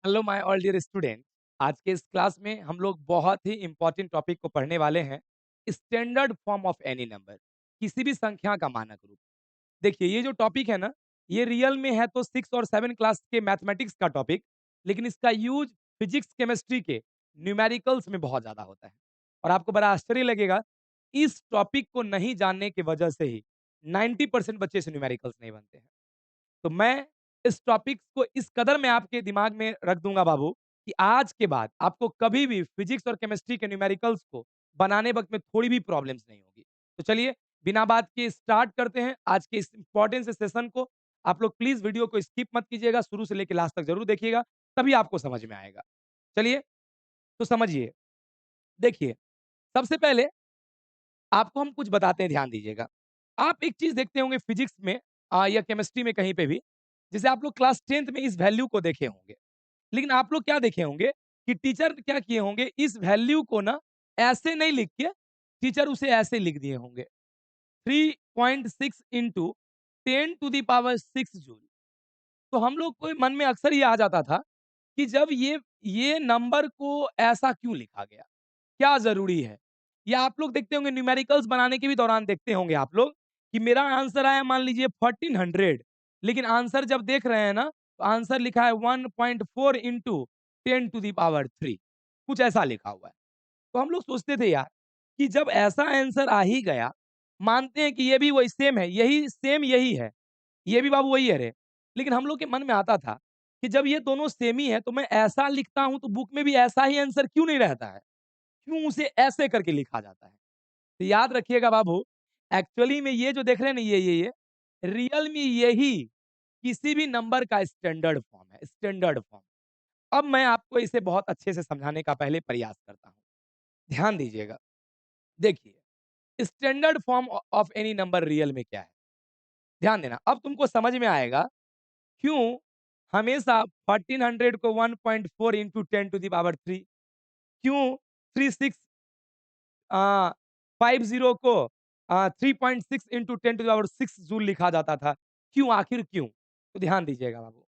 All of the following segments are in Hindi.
Hello my all dear student. आज के इस क्लास में हम लोग बहुत ही इंपॉर्टेंट टॉपिक को पढ़ने वाले हैं। Standard form of any number, किसी भी संख्या का मानक रूप। देखिए ये जो टॉपिक है ना, ये रियल में है तो 6 और 7 क्लास के मैथमेटिक्स का टॉपिक, लेकिन इसका यूज फिजिक्स केमिस्ट्री के न्यूमेरिकल्स में बहुत ज्यादा होता है। और आपको बड़ा आश्चर्य लगेगा, इस टॉपिक को नहीं जानने की वजह से ही 90% बच्चे से न्यूमेरिकल्स नहीं बनते हैं। तो मैं इस टॉपिक को इस कदर मैं आपके दिमाग में रख दूंगा बाबू, कि आज के बाद आपको कभी भी फिजिक्स और केमिस्ट्री के न्यूमेरिकल्स को बनाने वक्त में थोड़ी भी प्रॉब्लम्स नहीं होगी। तो चलिए बिना बात के स्टार्ट करते हैं आज के इस इंपॉर्टेंट से सेशन को। आप लोग प्लीज वीडियो को स्किप मत कीजिएगा, शुरू से लेकर लास्ट तक जरूर देखिएगा, तभी आपको समझ में आएगा। चलिए तो समझिए। देखिए, सबसे पहले आपको हम कुछ बताते हैं, ध्यान दीजिएगा। आप एक चीज देखते होंगे फिजिक्स में या केमिस्ट्री में कहीं पे भी, जैसे आप लोग क्लास 10th में इस वैल्यू को देखे होंगे, लेकिन आप लोग क्या देखे होंगे कि टीचर क्या किए होंगे, इस वैल्यू को ना ऐसे नहीं लिख के टीचर उसे ऐसे लिख दिए होंगे, 3.6 into 10 to the power 6 joule. तो हम लोग को मन में अक्सर ये आ जाता था कि जब ये नंबर को ऐसा क्यों लिखा गया, क्या ज़रूरी है? या आप लोग देखते होंगे न्यूमेरिकल्स बनाने के भी दौरान देखते होंगे आप लोग कि मेरा आंसर आया मान लीजिए 1400, लेकिन आंसर जब देख रहे हैं ना, तो आंसर लिखा है 1.4 इंटू 10 to the power 3, कुछ ऐसा लिखा हुआ है। तो हम लोग सोचते थे यार कि जब ऐसा आंसर आ ही गया, मानते हैं कि ये भी वही सेम है, यही सेम यही है, ये भी बाबू वही है रे। लेकिन हम लोग के मन में आता था कि जब ये दोनों सेम ही है तो मैं ऐसा लिखता हूं तो बुक में भी ऐसा ही आंसर क्यों नहीं रहता है, क्यों उसे ऐसे करके लिखा जाता है? तो याद रखिएगा बाबू, एक्चुअली में ये जो देख रहे हैं ना, ये रियल में यही किसी भी नंबर का स्टैंडर्ड फॉर्म है, स्टैंडर्ड फॉर्म। अब मैं आपको इसे बहुत अच्छे से समझाने का पहले प्रयास करता हूं, ध्यान दीजिएगा। देखिए, standard form of any number real में क्या है, ध्यान देना, अब तुमको समझ में आएगा क्यों हमेशा 1400 को 1.4 इंटू 10 to the power 3, क्यों 36 50 को 3.6 into 10 to the power 6 joule लिखा जाता था, क्यों, आखिर क्यों? तो ध्यान दीजिएगा बाबू।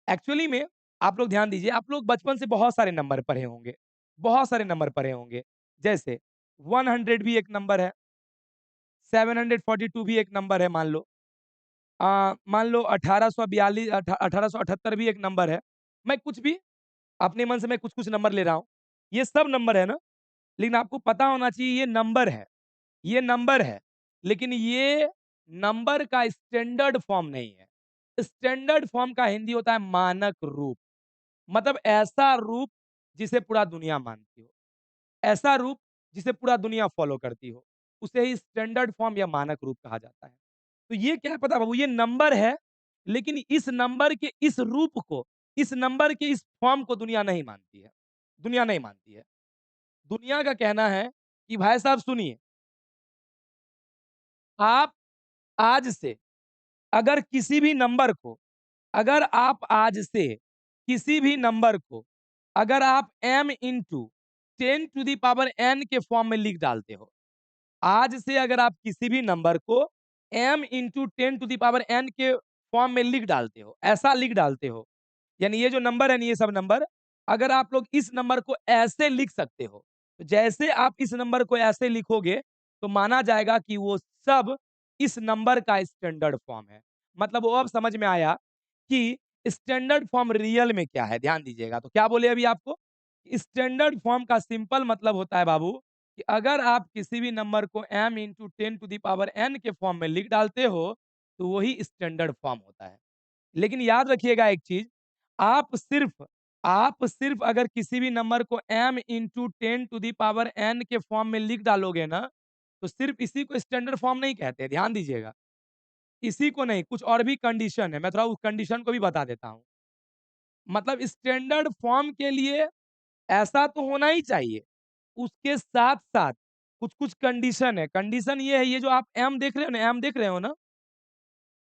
एक्चुअली में आप लोग ध्यान दीजिए, आप लोग बचपन से बहुत सारे नंबर पढ़े होंगे, बहुत सारे नंबर पढ़े होंगे। जैसे 100 भी एक नंबर है, 742 भी एक नंबर है मान लो। मान लो 1842 1878 भी एक नंबर है। मैं कुछ भी अपने मन से मैं कुछ-कुछ नंबर ले रहा हूँ। ये सब नंबर है ना, लेकिन आपको पता होना चाहिए ये नंबर है, ये नंबर है, लेकिन ये नंबर का स्टैंडर्ड फॉर्म नहीं है। स्टैंडर्ड फॉर्म का हिंदी होता है मानक रूप। मतलब ऐसा रूप जिसे पूरा दुनिया मानती हो, ऐसा रूप जिसे पूरा दुनिया फॉलो करती हो, उसे ही स्टैंडर्ड फॉर्म या मानक रूप कहा जाता है। तो ये क्या है पता है बाबू, ये नंबर है, लेकिन इस नंबर के इस रूप को, इस नंबर के इस फॉर्म को दुनिया नहीं मानती है। दुनिया नहीं मानती है। दुनिया का कहना है कि भाई साहब सुनिए, आप आज से अगर किसी भी नंबर को, अगर आप आज से किसी भी नंबर को अगर आप m into 10 to the power n के फॉर्म में लिख डालते हो, आज से अगर आप किसी भी नंबर को m into 10 to the power n के फॉर्म में लिख डालते हो, ऐसा लिख डालते हो, यानी ये जो नंबर है ना, ये सब नंबर, अगर आप लोग इस नंबर को ऐसे लिख सकते हो, तो जैसे आप इस नंबर को ऐसे लिखोगे, तो माना जाएगा कि वो सब इस नंबर का स्टैंडर्ड फॉर्म है। मतलब वो अब समझ में आया कि स्टैंडर्ड फॉर्म रियल में क्या है, ध्यान दीजिएगा। तो क्या बोले अभी आपको? स्टैंडर्ड फॉर्म का सिंपल मतलब होता है बाबू, कि अगर आप किसी भी नंबर को m into 10 to the power n के फॉर्म में लिख डालते हो, तो वही स्टैंडर्ड फॉर्म होता है। लेकिन याद रखिएगा एक चीज, आप सिर्फ अगर किसी भी नंबर को m into 10 to the power n के फॉर्म में लिख डालोगे ना, तो सिर्फ इसी को स्टैंडर्ड फॉर्म नहीं कहते, ध्यान दीजिएगा। इसी को नहीं, कुछ और भी कंडीशन है, मैं थोड़ा उस कंडीशन को भी बता देता हूँ। मतलब स्टैंडर्ड फॉर्म के लिए ऐसा तो होना ही चाहिए, उसके साथ-साथ कुछ-कुछ कंडीशन है। कंडीशन ये है, ये जो आप m देख रहे हो ना, m देख रहे हो ना?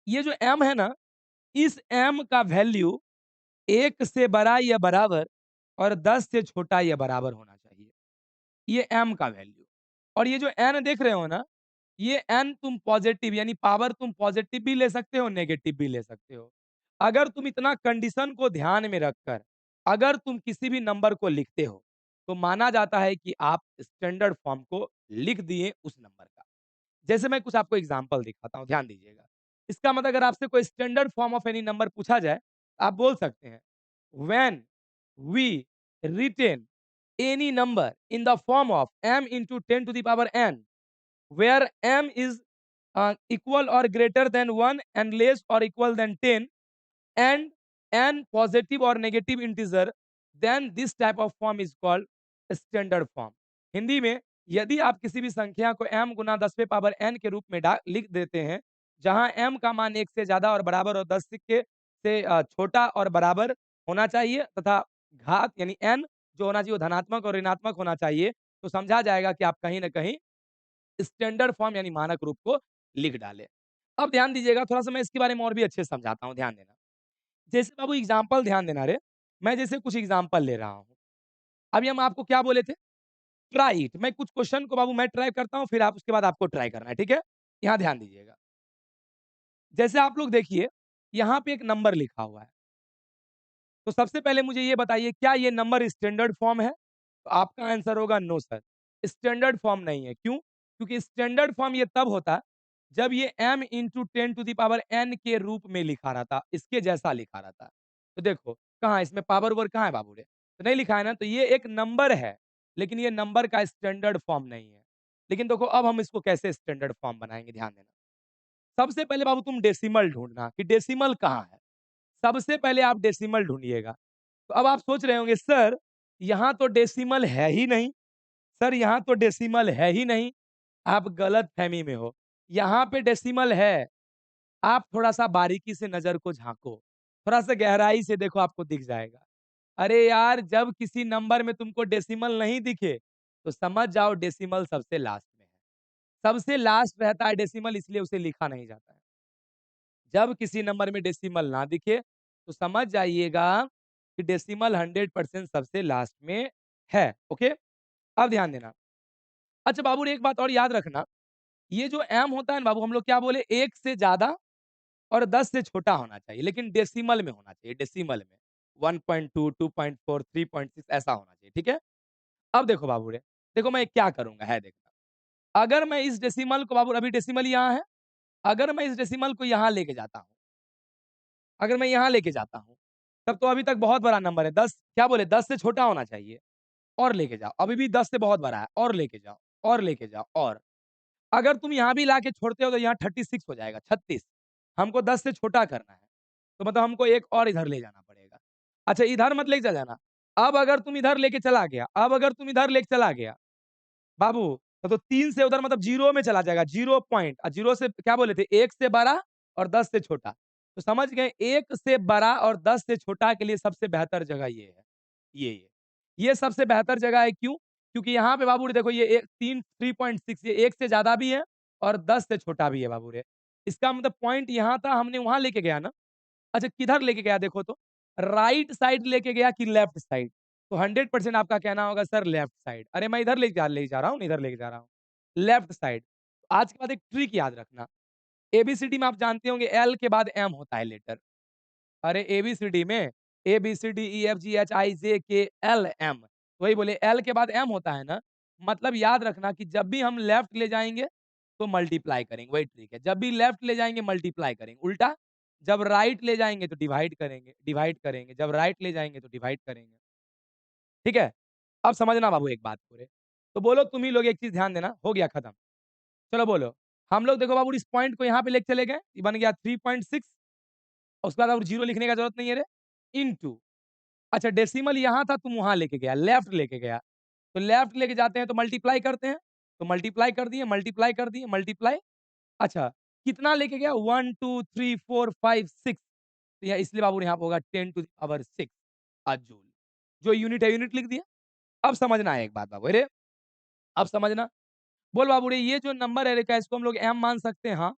ये जो m है ना, इस m का वैल्यू 1 से बड़ा या बराबर और 10 से छोटा या बराबर होना चाहिए। ये m का वैल्यू। और ये जो n देख रहे हो ना, ये n तुम पॉजिटिव यानी पावर तुम पॉजिटिव भी ले सकते हो, नेगेटिव भी ले सकते हो। अगर तुम इतना कंडीशन को ध्यान में रखकर अगर तुम किसी भी नंबर को लिखते हो, तो माना जाता है कि आप स्टैंडर्ड फॉर्म को लिख दिए उस नंबर का। जैसे मैं कुछ आपको एग्ज़ाम्पल दिखाता हूँ, ध्यान दीजिएगा। इसका मतलब अगर आपसे कोई standard form of any number पूछा जाए, आप बोल सकते हैं, when we written any number in the form of m into 10 to the power n, where m is equal or greater than 1 and less or equal than 10, and n positive or negative integer, then this type of form is called standard form. Hindi में यदि आप किसी भी संख्या को m गुना 10वें पावर n के रूप में लिख देते हैं, जहां m का मान 1 से ज्यादा और बराबर और 10 के से छोटा और बराबर होना चाहिए तथा घात यानी n जो होना चाहिए वो धनात्मक और ऋणात्मक होना चाहिए, तो समझा जाएगा कि आप कहीं न कहीं स्टैंडर्ड फॉर्म यानी मानक रूप को लिख डालें। अब ध्यान दीजिएगा, थोड़ा-सा मैं इसके बारे में और भी अच्छे से समझाता हूँ, ध्यान देना। जैसे बाबू एग्जाम्पल ध्यान देना रे, मैं जैसे कुछ एग्जाम्पल ले रहा हूँ। अभी हम आपको क्या बोले थे? Try it. मैं कुछ क्वेश्चन को बाबू मैं ट्राई करता हूँ, फिर आप उसके बाद आपको ट्राई करना है, ठीक है? यहाँ ध्यान दीजिएगा। जैसे आप लोग देखिए, यहाँ पे एक नंबर लिखा हुआ है। तो सबसे पहले मुझे ये बताइए क्या ये नंबर स्टैंडर्ड फॉर्म है? तो आपका आंसर होगा नो सर, स्टैंडर्ड फॉर्म नहीं है। क्यों? क्योंकि स्टैंडर्ड फॉर्म ये तब होता जब ये m into 10 to the power n के रूप में लिखा रहता, इसके जैसा लिखा रहता। तो देखो, कहाँ इसमें पावर ओवर कहाँ है बाबू रे? तो नहीं लिखा है ना, तो ये एक नंबर है, लेकिन ये नंबर का स्टैंडर्ड फॉर्म नहीं है। लेकिन देखो अब हम इसको कैसे स्टैंडर्ड फॉर्म बनाएँगे, ध्यान देना। सबसे पहले बाबू तुम डेसिमल ढूँढना कि डेसिमल कहाँ है? सबसे पहले आप डेसिमल ढूँढिएगा। तो अब आप सोच रहे होंगे सर, यहाँ तो डेसिमल है ही नहीं, सर यहाँ तो डेसिमल है ही नहीं। आप गलतफ़हमी में हो। यहाँ पे डेसिमल है। आप थोड़ा-सा बारीकी से नज़र को झाँको, थोड़ा-सा गहराई से देखो आपको दिख जाएगा। अरे यार! जब किसी नंबर में तुमको डेसिमल नहीं दिखे, तो समझ जाओ डेसिमल सबसे लास्ट में है। सबसे लास्ट रहता है डेसिमल, इसलिए उसे लिखा नहीं जाता है। जब किसी नंबर में डेसिमल ना दिखे, तो समझ जाइएगा कि डेसिमल 100% सबसे लास्ट में है। ओके? अब ध्यान देना। अच्छा बाबू रे एक बात और याद रखना, ये जो m होता है ना बाबू, हम लोग क्या बोले 1 से ज़्यादा और 10 से छोटा होना चाहिए, लेकिन डेसिमल में होना चाहिए, डेसिमल में। 1.2, 2.4, 3.6 ऐसा होना चाहिए, ठीक है? अब देखो बाबू रे, देखो मैं क्या करूँगा है देखना। अगर मैं इस डेसिमल को बाबू, अभी डेसिमल यहाँ है, अगर मैं इस डेसिमल को यहाँ लेके जाता हूँ, अगर मैं यहाँ लेके जाता हूँ, तब तो अभी तक बहुत बड़ा नंबर है। 10 क्या बोले 10 से छोटा होना चाहिए, और लेके जाओ। अभी भी 10 से बहुत बड़ा है, और लेके जाओ, और लेके जाओ, और। अगर तुम यहाँ भी लाके छोड़ते हो तो यहाँ 36 हो जाएगा, 36। हमको 10 से छोटा करना है, तो मतलब हमको एक और इधर ले जाना पड़ेगा। अच्छा इधर मत लेके चला जाना। अब अगर तुम इधर लेके चला गया, अब अगर तुम इधर लेके चला गया, बाबू तो 3 से उधर मतलब 0 में चला जाएगा, 0 पॉइंट, 0 से क्या बोले थे 1 से बड़ा और 10 से छोटा। तो समझ गए 1 से बड़ा और 10 से छोटा के लिए सबसे बेहतर जगह ये है। ये। ये सबसे बेहतर जगह है क्यों? क्योंकि यहाँ पे बाबू रे देखो ये 3.6 ये 1 से ज़्यादा भी है और 10 से छोटा भी है बाबू रे। इसका मतलब पॉइंट यहाँ था, हमने वहाँ लेके गया ना। अच्छा किधर लेके गया देखो तो? राइट साइड लेके गया कि लेफ्ट साइड? तो 100% आपका कहना होगा सर लेफ्ट साइड। अरे मैं इधर ले जा रहा हूँ, इधर लेके जा रहा हूँ। Left side. आज के बाद एक ट्रिक याद रखना। एबीसीडी में आप जानते होंगे एल के बाद एम होता है लेटर। अरे एबीसीडी में A B C D E F G H I J K L M, वही बोले एल के बाद एम होता है ना, मतलब याद रखना कि जब भी हम लेफ्ट ले जाएंगे तो मल्टीप्लाई करेंगे, वही ट्रिक है। जब भी लेफ्ट ले जाएंगे मल्टीप्लाई करेंगे, उल्टा जब राइट ले जाएंगे तो डिवाइड करेंगे, डिवाइड करेंगे, जब राइट ले जाएंगे तो डिवाइड करेंगे। ठीक है? अब समझना बाबू एक बात पूरे। तो बोलो तुम ही लोग एक चीज ध्यान देना, हो गया खत्म। चलो बोलो। हम लोग देखो बाबू इस पॉइंट को यहाँ पे लेके चले गए, ये बन गया 3.6, और उसके बाद अब जीरो लिखने का जरूरत नहीं है रे, इनटू। अच्छा डेसिमल यहाँ था, तुम वहाँ लेके गया, लेफ्ट लेके गया। तो लेफ्ट लेके जाते हैं तो मल्टीप्लाई करते हैं। तो मल्टीप्लाई कर दिए, मल्टीप्लाई कर दिए, मल्टीप्लाई। अच्छा, कितना लेके गया? 1, 2, 3, 4, 5, 6। तो यहाँ इसलिए बाबू यहाँ पे होगा 10 टू द पावर 6 जूल। जो यूनिट है यूनिट लिख दिया। अब समझना है एक बात बाबू अरे, अब समझना। बोल बाबू रे ये जो नंबर है रे, क्या इसको हम लोग m मान सकते हैं? हाँ।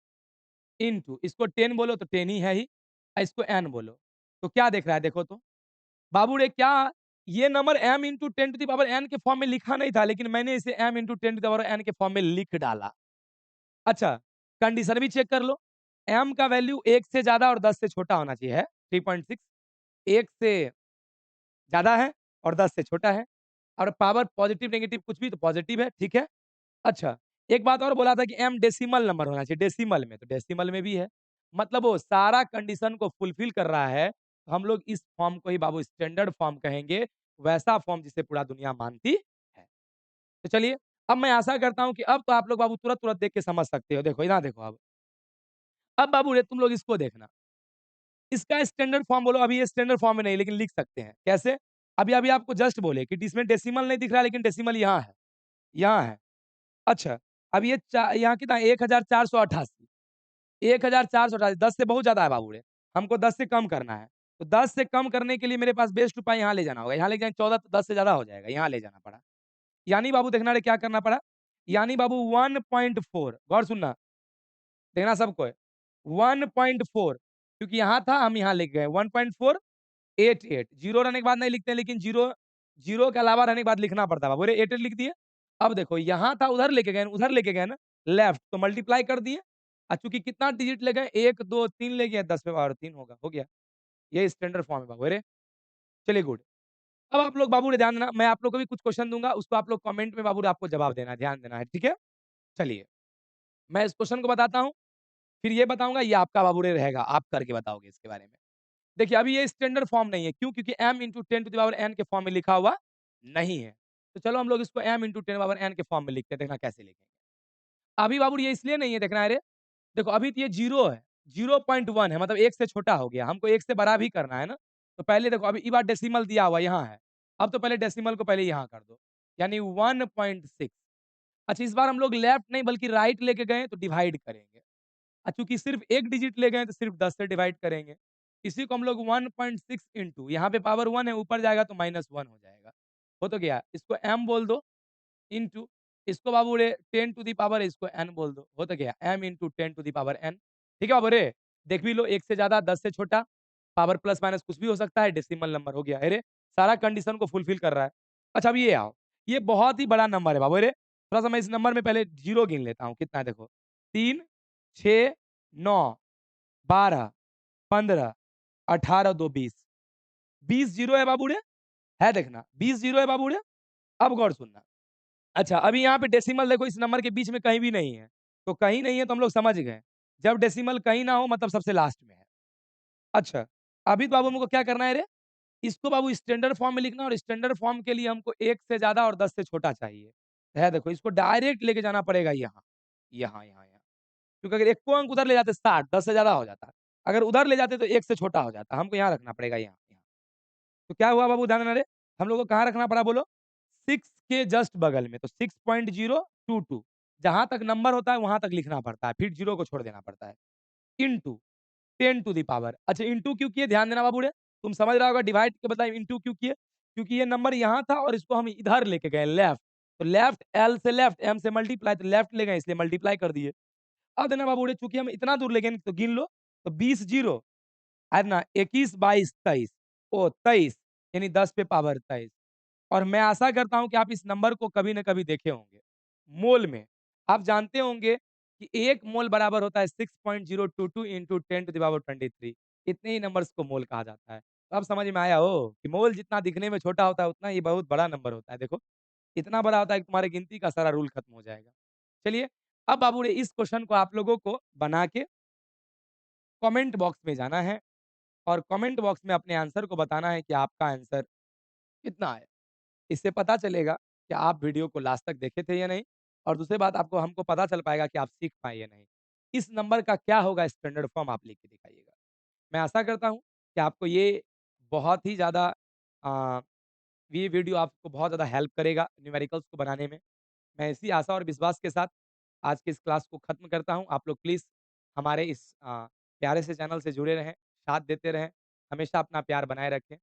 इनटू इसको 10 बोलो तो 10 ही है ही, इसको n बोलो। तो क्या देख रहा है देखो तो? बाबू रे क्या ये नंबर m into 10 to the power n के फॉर्म में लिखा नहीं था, लेकिन मैंने इसे m into 10 to the power n के फॉर्म में लिख डाला। अच्छा, कंडीशन भी चेक कर लो। m का वैल्यू 1 से ज़्यादा और 10 से छोटा होना चाहिए है 3.6। 1 से ज़्यादा है और 10 से छोटा है और पावर पॉज़िटिव, नेगेटिव कुछ भी तो पॉज़िटिव है, ठीक है? अच्छा, एक बात और बोला था कि m डेसिमल नंबर होना चाहिए, डेसिमल में, तो डेसिमल में भी है। मतलब वो सारा कंडीशन को फुलफिल कर रहा है, तो हम लोग इस फॉर्म को ही बाबू स्टैंडर्ड फॉर्म कहेंगे, वैसा फॉर्म जिसे पूरा दुनिया मानती है। तो चलिए, अब मैं आशा करता हूँ कि अब तो आप लोग बाबू तुरंत-तुरंत देख के समझ सकते हो। देखो, यहाँ देखो अब। अब बाबू रे तुम लोग इसको देखना। इसका स्टैंडर्ड फॉर्म बोलो, अभी ये स्टैंडर्ड फॉर्म में नहीं लेकिन लिख सकते हैं। कैसे? अभी-अभी आपको जस्ट बोले कि इसमें डेसिमल नहीं दिख रहा है लेकिन डेसिमल यहाँ है, यहाँ है। अच्छा, अब ये यहाँ कितना है 1488 1488 10 से बहुत ज़्यादा है बाबू रे, हमको 10 से कम करना है। तो 10 से कम करने के लिए मेरे पास बेस्ट उपाय यहाँ ले जाना होगा। यहाँ ले जाएँ 14 तो 10 से ज़्यादा हो जाएगा, यहाँ ले जाना पड़ा। यानी बाबू देखना रे क्या करना पड़ा, यानी बाबू 1.4 गौर सुनना, देखना सबको है। 1.4 क्योंकि यहाँ था हम यहाँ लिख गए 1.488 ज़ीरो रहने के बाद नहीं लिखते हैं लेकिन ज़ीरो ज़ीरो के अलावा रहने के बाद लिखना पड़ता है बाबू रे 88 लिख दिए। अब देखो यहाँ था उधर लेके गए ना लेफ्ट तो मल्टीप्लाई कर दिए और चूँकि कितना डिजिट ले गए 1, 2, 3 ले गए 10 पे पावर 3 होगा, हो गया। ये स्टैंडर्ड फॉर्म है बाबू रे। चलिए गुड। अब आप लोग बाबू रे ध्यान देना, मैं आप लोग को भी कुछ क्वेश्चन दूँगा, उसको आप लोग कमेंट में बाबू रे आपको जवाब देना है, ध्यान देना है, ठीक है? चलिए, मैं इस क्वेश्चन को बताता हूँ, फिर ये बताऊँगा, ये आपका बाबू रे रहेगा, आप करके बताओगे इसके बारे में। देखिए, अभी ये स्टैंडर्ड फॉर्म नहीं है, क्यों? क्योंकि m into 10 to the power n के फॉर्म में लिखा हुआ नहीं है। तो चलो हम लोग इसको m इंटू 10 पावर n के फॉर्म में लिखते हैं, देखना कैसे लिखेंगे। अभी बाबू ये इसलिए नहीं है, देखना है रे, देखो अभी तो ये 0 है, 0.1 है, मतलब 1 से छोटा हो गया, हमको 1 से बड़ा भी करना है ना, तो पहले देखो अभी ये बार डेसिमल दिया हुआ यहाँ है, अब तो पहले डेसिमल को पहले यहाँ कर दो, यानी 1.6। अच्छा, इस बार हम लोग लेफ्ट नहीं बल्कि राइट लेके गए, तो डिवाइड करेंगे। चूँकि सिर्फ़ 1 डिजिट ले गए हैं, तो सिर्फ़ 10 से डिवाइड करेंगे। इसी को हम लोग 1.6 इंटू यहाँ पे पावर 1 है, ऊपर जाएगा तो -1 हो जाएगा। हो तो गया। इसको m बोल दो इंटू इसको बाबू रे 10 टू द पावर इसको n बोल दो। हो तो गया m into 10 to the power n। ठीक है बाबू रे? देख भी लो 1 से ज़्यादा, 10 से छोटा, पावर प्लस माइनस कुछ भी हो सकता है, डेसिमल नंबर हो गया। अरे! सारा कंडीशन को फुलफिल कर रहा है। अच्छा अब ये आओ, ये बहुत ही बड़ा नंबर है बाबू रे। थोड़ा-सा मैं इस नंबर में पहले 0 गिन लेता हूँ, कितना है देखो, 3, 6, 9, 12, 15, 18 2 20 20 ज़ीरो है बाबू रे, है देखना 20 ज़ीरो है बाबू रे। अब गौर सुनना। अच्छा, अभी यहाँ पे डेसिमल देखो इस नंबर के बीच में कहीं भी नहीं है, तो कहीं नहीं है तो हम लोग समझ गए। जब डेसिमल कहीं ना हो मतलब सबसे लास्ट में है। अच्छा, अभी तो बाबू हमको क्या करना है रे? इसको बाबू स्टैंडर्ड फॉर्म में लिखना है और स्टैंडर्ड फॉर्म के लिए हमको 1 से ज़्यादा और 10 से छोटा चाहिए। है देखो इसको डायरेक्ट लेके जाना पड़ेगा यहाँ, यहाँ। क्योंकि अगर 1 को अंक उधर ले जाते 60, 10 से ज़्यादा हो जाता। अगर उधर ले जाते तो 1 से छोटा हो जाता। हमको यहाँ रखना पड़ेगा यहाँ। तो क्या हुआ बाबू ध्यान देना रे, हम लोग को कहाँ रखना पड़ा बोलो? 6 के जस्ट बगल में, तो 6.022 जहाँ तक नंबर होता है वहाँ तक लिखना पड़ता है, फिर 0 को छोड़ देना पड़ता है। Into 10 to the power. अच्छा इंटू क्यों किए ध्यान देना बाबू रे, तुम समझ रहा होगा डिवाइड के बदला इंटू क्यों किए? क्योंकि ये नंबर यहाँ था और इसको हम इधर लेके गए लेफ्ट, तो लेफ्ट L से लेफ्ट M से मल्टीप्लाई तो लेफ्ट ले गए इसलिए मल्टीप्लाई कर दिए। अब देखना बाबू रे चूँकि हम इतना दूर ले गए तो गिन लो, तो 20 ज़ीरो है ना 21, 22, 23 ओह! 23 यानी 10 पे पावर 23 और मैं आशा करता हूँ कि आप इस नंबर को कभी न कभी देखे होंगे। मोल में, आप जानते होंगे कि 1 मोल बराबर होता है 6.022 इंटू 10 टू द पावर 23 इतने ही नंबर्स को मोल कहा जाता है। तो अब समझ में आया हो कि मोल जितना दिखने में छोटा होता है उतना ही बहुत बड़ा नंबर होता है। देखो, इतना बड़ा होता है कि तुम्हारे गिनती का सारा रूल खत्म हो जाएगा। चलिए, अब बाबू रे इस क्वेश्चन को आप लोगों को बना के कमेंट बॉक्स में जाना है और कमेंट बॉक्स में अपने आंसर को बताना है कि आपका आंसर कितना है। इससे पता चलेगा कि आप वीडियो को लास्ट तक देखे थे या नहीं और दूसरी बात आपको हमको पता चल पाएगा कि आप सीख पाए या नहीं। इस नंबर का क्या होगा स्टैंडर्ड फॉर्म आप लिख के दिखाइएगा। मैं आशा करता हूँ कि आपको ये बहुत ही ज़्यादा अ, ये वीडियो आपको बहुत ज़्यादा हेल्प करेगा न्यूमेरिकल्स को बनाने में। मैं इसी आशा और विश्वास के साथ आज की इस क्लास को ख़त्म करता हूँ। आप लोग प्लीज़ हमारे इस प्यारे से चैनल से जुड़े रहें, साथ देते रहें, हमेशा अपना प्यार बनाए रखें।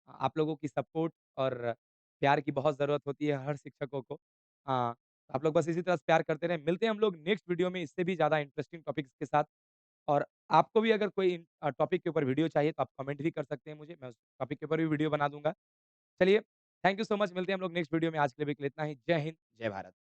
आप लोगों की सपोर्ट और प्यार की बहुत ज़रूरत होती है हर शिक्षकों को। आप लोग बस इसी तरह से प्यार करते रहें। मिलते हैं हम लोग नेक्स्ट वीडियो में इससे भी ज़्यादा इंटरेस्टिंग टॉपिक्स के साथ और आपको भी अगर कोई टॉपिक के ऊपर वीडियो चाहिए तो आप कमेंट भी कर सकते हैं मुझे, मैं उस टॉपिक के ऊपर भी वीडियो बना दूँगा। चलिए, थैंक यू सो मच मिलते हैं हम लोग नेक्स्ट वीडियो में। आज के लिए भी इतना ही। जय हिंद, जय भारत।